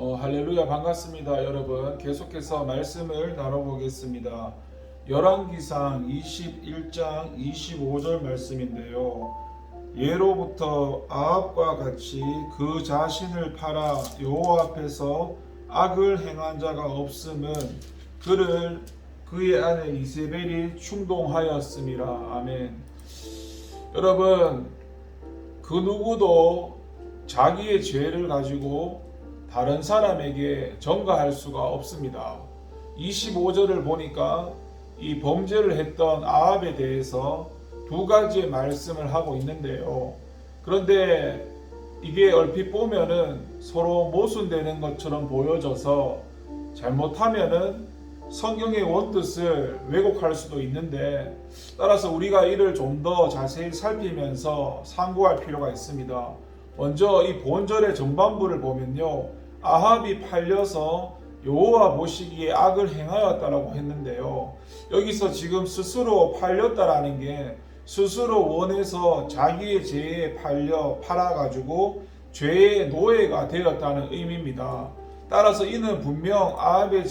할렐루야 반갑습니다. 여러분 계속해서 말씀을 나눠보겠습니다. 열왕기상 21장 25절 말씀인데요. 예로부터 아합과 같이 그 자신을 팔아 여호와 앞에서 악을 행한 자가 없음은 그를 그의 아내 이세벨이 충동하였음이라. 아멘. 여러분, 그 누구도 자기의 죄를 가지고 다른 사람에게 전가할 수가 없습니다. 25절을 보니까 이 범죄를 했던 아합에 대해서 두 가지의 말씀을 하고 있는데요. 그런데 이게 얼핏 보면은 서로 모순되는 것처럼 보여져서 잘못하면은 성경의 원뜻을 왜곡할 수도 있는데, 따라서 우리가 이를 좀 더 자세히 살피면서 상고할 필요가 있습니다. 먼저 이 본절의 전반부를 보면요, 아합이 팔려서 여호와 보시기에 악을 행하였다라고 했는데요, 여기서 지금 스스로 팔렸다라는 게 스스로 원해서 자기의 죄에 팔아가지고 죄의 노예가 되었다는 의미입니다. 따라서 이는 분명 아합의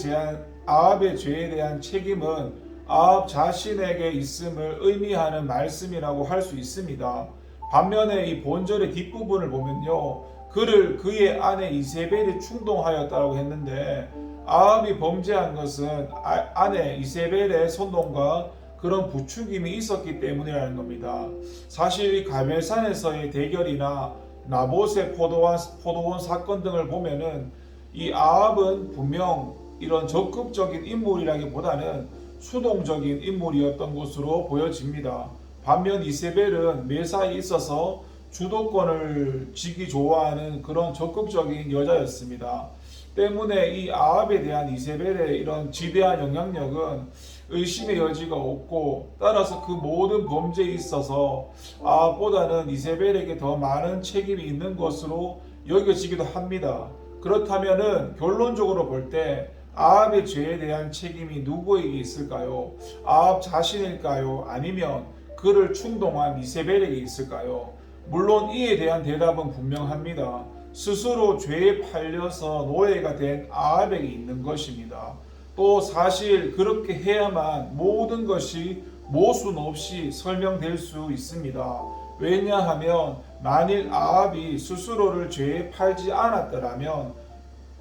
죄에 대한 책임은 아합 자신에게 있음을 의미하는 말씀이라고 할 수 있습니다. 반면에 이 본절의 뒷부분을 보면요, 그를 그의 아내 이세벨이 충동하였다고 했는데, 아합이 범죄한 것은 아내 이세벨의 선동과 그런 부추김이 있었기 때문이라는 겁니다. 사실 이 갈멜산에서의 대결이나 나봇의 포도원 사건 등을 보면은 이 아합은 분명 이런 적극적인 인물이라기보다는 수동적인 인물이었던 것으로 보여집니다. 반면 이세벨은 매사에 있어서 주도권을 쥐기 좋아하는 그런 적극적인 여자였습니다. 때문에 이 아합에 대한 이세벨의 이런 지대한 영향력은 의심의 여지가 없고, 따라서 그 모든 범죄에 있어서 아합보다는 이세벨에게 더 많은 책임이 있는 것으로 여겨지기도 합니다. 그렇다면은 결론적으로 볼 때 아합의 죄에 대한 책임이 누구에게 있을까요? 아합 자신일까요? 아니면 그를 충동한 이세벨에게 있을까요? 물론 이에 대한 대답은 분명합니다. 스스로 죄에 팔려서 노예가 된 아합에게 있는 것입니다. 또 사실 그렇게 해야만 모든 것이 모순 없이 설명될 수 있습니다. 왜냐하면 만일 아합이 스스로를 죄에 팔지 않았더라면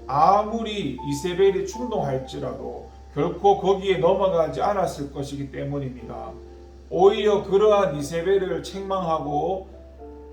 아무리 이세벨이 충동할지라도 결코 거기에 넘어가지 않았을 것이기 때문입니다. 오히려 그러한 이세벨을 책망하고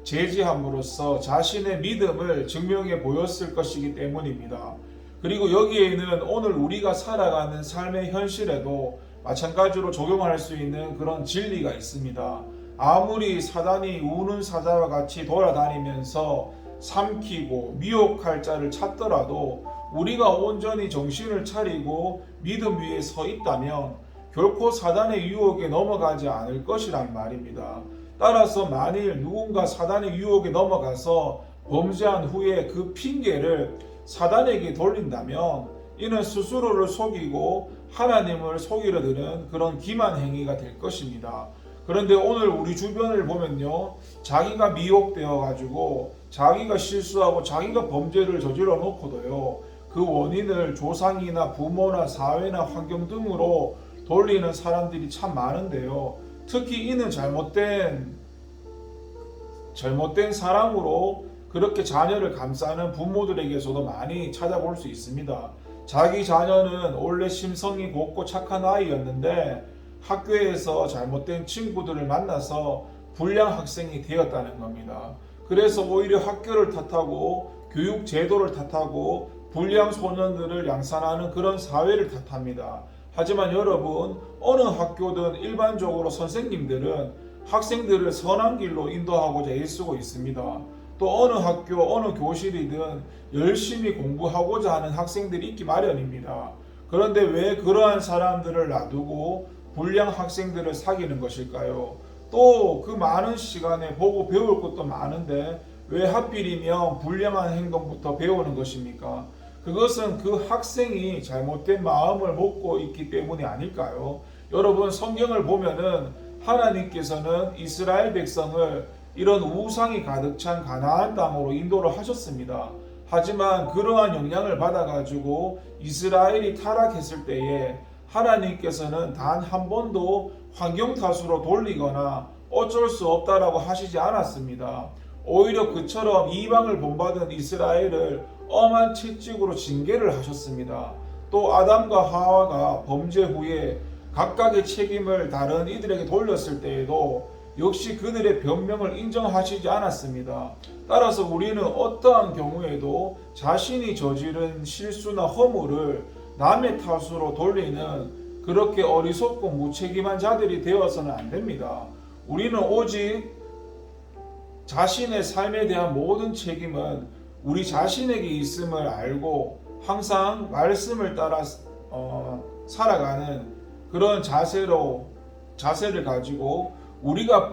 제지함으로써 자신의 믿음을 증명해 보였을 것이기 때문입니다. 그리고 여기에는 오늘 우리가 살아가는 삶의 현실에도 마찬가지로 적용할 수 있는 그런 진리가 있습니다. 아무리 사단이 우는 사자와 같이 돌아다니면서 삼키고 미혹할 자를 찾더라도 우리가 온전히 정신을 차리고 믿음 위에 서 있다면 결코 사단의 유혹에 넘어가지 않을 것이란 말입니다. 따라서 만일 누군가 사단의 유혹에 넘어가서 범죄한 후에 그 핑계를 사단에게 돌린다면 이는 스스로를 속이고 하나님을 속이려 드는 그런 기만 행위가 될 것입니다. 그런데 오늘 우리 주변을 보면요, 자기가 미혹되어 가지고 자기가 실수하고 자기가 범죄를 저질러 놓고도요, 그 원인을 조상이나 부모나 사회나 환경 등으로 돌리는 사람들이 참 많은데요, 특히 이는 잘못된 사람으로 그렇게 자녀를 감싸는 부모들에게서도 많이 찾아볼 수 있습니다. 자기 자녀는 원래 심성이 곱고 착한 아이였는데 학교에서 잘못된 친구들을 만나서 불량 학생이 되었다는 겁니다. 그래서 오히려 학교를 탓하고 교육 제도를 탓하고 불량 소년들을 양산하는 그런 사회를 탓합니다. 하지만 여러분, 어느 학교든 일반적으로 선생님들은 학생들을 선한 길로 인도하고자 애쓰고 있습니다. 또 어느 학교, 어느 교실이든 열심히 공부하고자 하는 학생들이 있기 마련입니다. 그런데 왜 그러한 사람들을 놔두고 불량 학생들을 사귀는 것일까요? 또 그 많은 시간에 보고 배울 것도 많은데 왜 하필이면 불량한 행동부터 배우는 것입니까? 그것은 그 학생이 잘못된 마음을 먹고 있기 때문이 아닐까요? 여러분, 성경을 보면은 하나님께서는 이스라엘 백성을 이런 우상이 가득 찬 가나안 땅으로 인도를 하셨습니다. 하지만 그러한 영향을 받아가지고 이스라엘이 타락했을 때에 하나님께서는 단 한 번도 환경 탓으로 돌리거나 어쩔 수 없다라고 하시지 않았습니다. 오히려 그처럼 이방을 본받은 이스라엘을 엄한 채찍으로 징계를 하셨습니다. 또 아담과 하와가 범죄 후에 각각의 책임을 다른 이들에게 돌렸을 때에도 역시 그들의 변명을 인정하시지 않았습니다. 따라서 우리는 어떠한 경우에도 자신이 저지른 실수나 허물을 남의 탓으로 돌리는 그렇게 어리석고 무책임한 자들이 되어서는 안 됩니다. 우리는 오직 자신의 삶에 대한 모든 책임은 우리 자신에게 있음을 알고 항상 말씀을 따라 살아가는 그런 자세를 가지고 우리가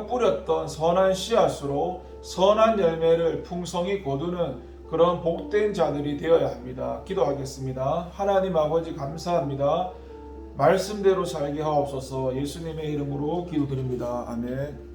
뿌렸던 선한 씨앗으로 선한 열매를 풍성히 거두는 그런 복된 자들이 되어야 합니다. 기도하겠습니다. 하나님 아버지 감사합니다. 말씀대로 살게 하옵소서. 예수님의 이름으로 기도드립니다. 아멘.